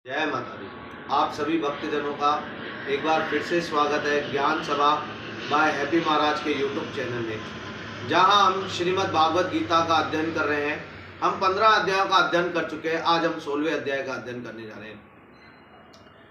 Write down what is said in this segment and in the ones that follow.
जय माता दी। आप सभी भक्तजनों का एक बार फिर से स्वागत है ज्ञान सभा बाय हैप्पी महाराज के यूट्यूब चैनल में, जहां हम श्रीमद् भागवत गीता का अध्ययन कर रहे हैं। हम 15 अध्यायों का अध्ययन कर चुके हैं। आज हम 16वें अध्याय का अध्ययन करने जा रहे हैं।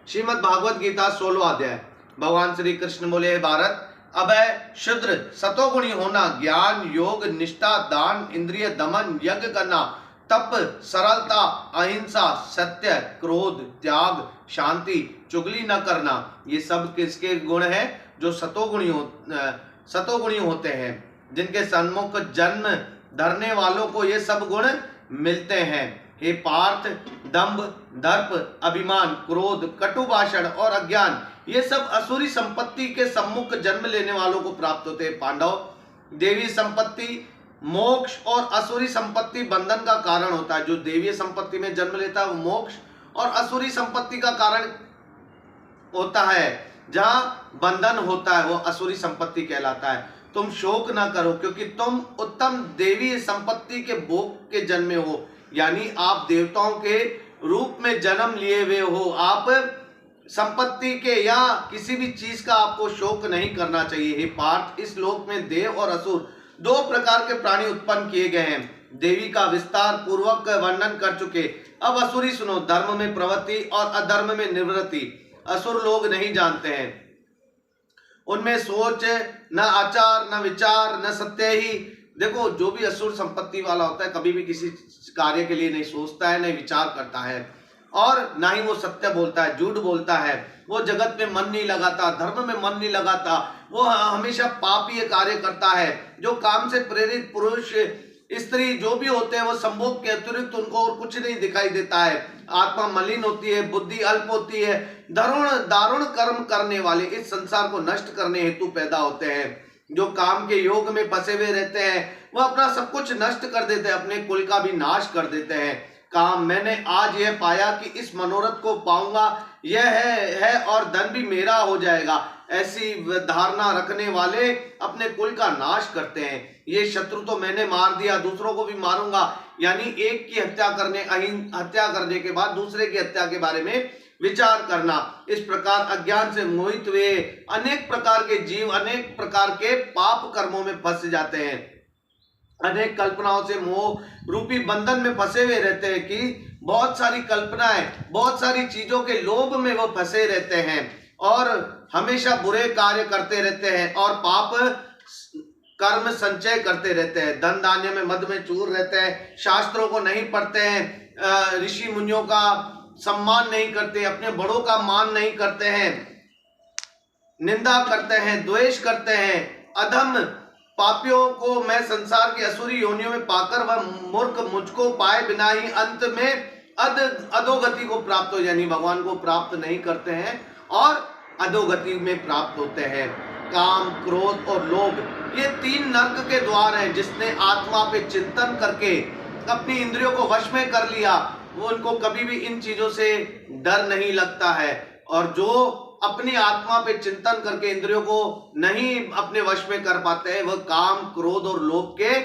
श्रीमद् भागवत गीता 16वां अध्याय। भगवान श्री कृष्ण बोले, भारत, अभय, शुद्र, सतोगुणी होना, ज्ञान, योग, निष्ठा, दान, इंद्रिय दमन, यज्ञ करना, तप, सरलता, अहिंसा, सत्य, क्रोध, त्याग, शांति, चुगली न करना, ये सब किसके गुण हैं? जो सतोगुणी होते हैं, जिनके सन्मुख जन्म धरने वालों को ये सब गुण मिलते हैं। हे पार्थ, दंभ, दर्प, अभिमान, क्रोध, कटु भाषण और अज्ञान, ये सब असुरी संपत्ति के सम्मुख जन्म लेने वालों को प्राप्त होते हैं। पांडव, देवी संपत्ति मोक्ष और असुरी संपत्ति बंधन का कारण होता है। जो देवीय संपत्ति में जन्म लेता है वो मोक्ष और असुरी संपत्ति का कारण होता है। जहां बंधन होता है वो असुरी संपत्ति कहलाता है। तुम शोक ना करो, क्योंकि तुम उत्तम देवी संपत्ति के भोग के जन्मे हो, यानी आप देवताओं के रूप में जन्म लिए हुए हो। आप संपत्ति के या किसी भी चीज का आपको शोक नहीं करना चाहिए। हे पार्थ, इस लोक में देव और असुर दो प्रकार के प्राणी उत्पन्न किए गए हैं। देवी का विस्तार पूर्वक वर्णन कर चुके। अब असुरी सुनो। धर्म में प्रवृत्ति और अधर्म में निवृत्ति असुर लोग नहीं जानते हैं। उनमें सोच न आचार न विचार न सत्य ही। देखो, जो भी असुर संपत्ति वाला होता है कभी भी किसी कार्य के लिए नहीं सोचता है, नहीं विचार करता है और ना ही वो सत्य बोलता है, झूठ बोलता है। वो जगत में मन नहीं लगाता, धर्म में मन नहीं लगाता। वो हमेशा पापीय कार्य करता है। जो काम से प्रेरित पुरुष स्त्री जो भी होते हैं वो संभोग के अतिरिक्त उनको और कुछ नहीं दिखाई देता है। आत्मा मलिन होती है, बुद्धि अल्प होती है। दारुण कर्म करने वाले इस संसार को नष्ट करने हेतु पैदा होते हैं। जो काम के योग में फंसे हुए रहते हैं वो अपना सब कुछ नष्ट कर देते हैं, अपने कुल का भी नाश कर देते हैं। काम मैंने आज यह पाया कि इस मनोरथ को पाऊंगा, यह है और धन भी मेरा हो जाएगा, ऐसी धारणा रखने वाले अपने कुल का नाश करते हैं। ये शत्रु तो मैंने मार दिया, दूसरों को भी मारूंगा, यानी एक की हत्या करने के बाद दूसरे की हत्या के बारे में विचार करना। इस प्रकार अज्ञान से मोहित हुए अनेक प्रकार के जीव अनेक प्रकार के पाप कर्मों में फंस जाते हैं। अनेक कल्पनाओं से मोह रूपी बंधन में फंसे हुए रहते हैं कि बहुत सारी कल्पनाएं, बहुत सारी चीजों के लोभ में वो फंसे रहते हैं और हमेशा बुरे कार्य करते रहते हैं और पाप कर्म संचय करते रहते हैं। धन धान्य में मद में चूर रहते हैं, शास्त्रों को नहीं पढ़ते हैं, ऋषि मुनियों का सम्मान नहीं करते, अपने बड़ों का मान नहीं करते हैं, निंदा करते हैं, द्वेष करते हैं। अधम पापियों को मैं संसार की असुरी योनियों में पाकर वह मूर्ख मुझको पाए बिना ही अंत में अधोगति को प्राप्त हो, यानी भगवान को प्राप्त नहीं करते हैं और अधोगति में प्राप्त होते हैं। काम, क्रोध और लोभ, ये तीन नरक के द्वार हैं। जिसने आत्मा पे चिंतन करके अपनी इंद्रियों को वश में कर लिया वो उनको कभी भी इन चीजों से डर नहीं लगता है। और जो अपनी आत्मा पे चिंतन करके इंद्रियों को नहीं अपने वश में कर पाते हैं वह काम, क्रोध और लोभ के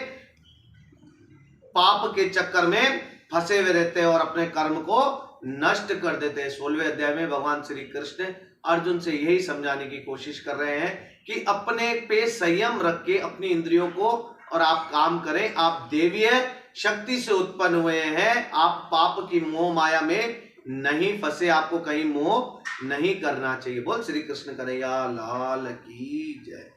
पाप के चक्कर में फंसे हुए रहते हैं और अपने कर्म को नष्ट कर देते हैं। 16वें अध्याय में भगवान श्री कृष्ण अर्जुन से यही समझाने की कोशिश कर रहे हैं कि अपने पे संयम रख के अपनी इंद्रियों को और आप काम करें। आप देवीय शक्ति से उत्पन्न हुए हैं, आप पाप की मोह माया में नहीं फंसे, आपको कहीं मोह नहीं करना चाहिए। बोल श्री कृष्ण कन्हैया लाल की जय।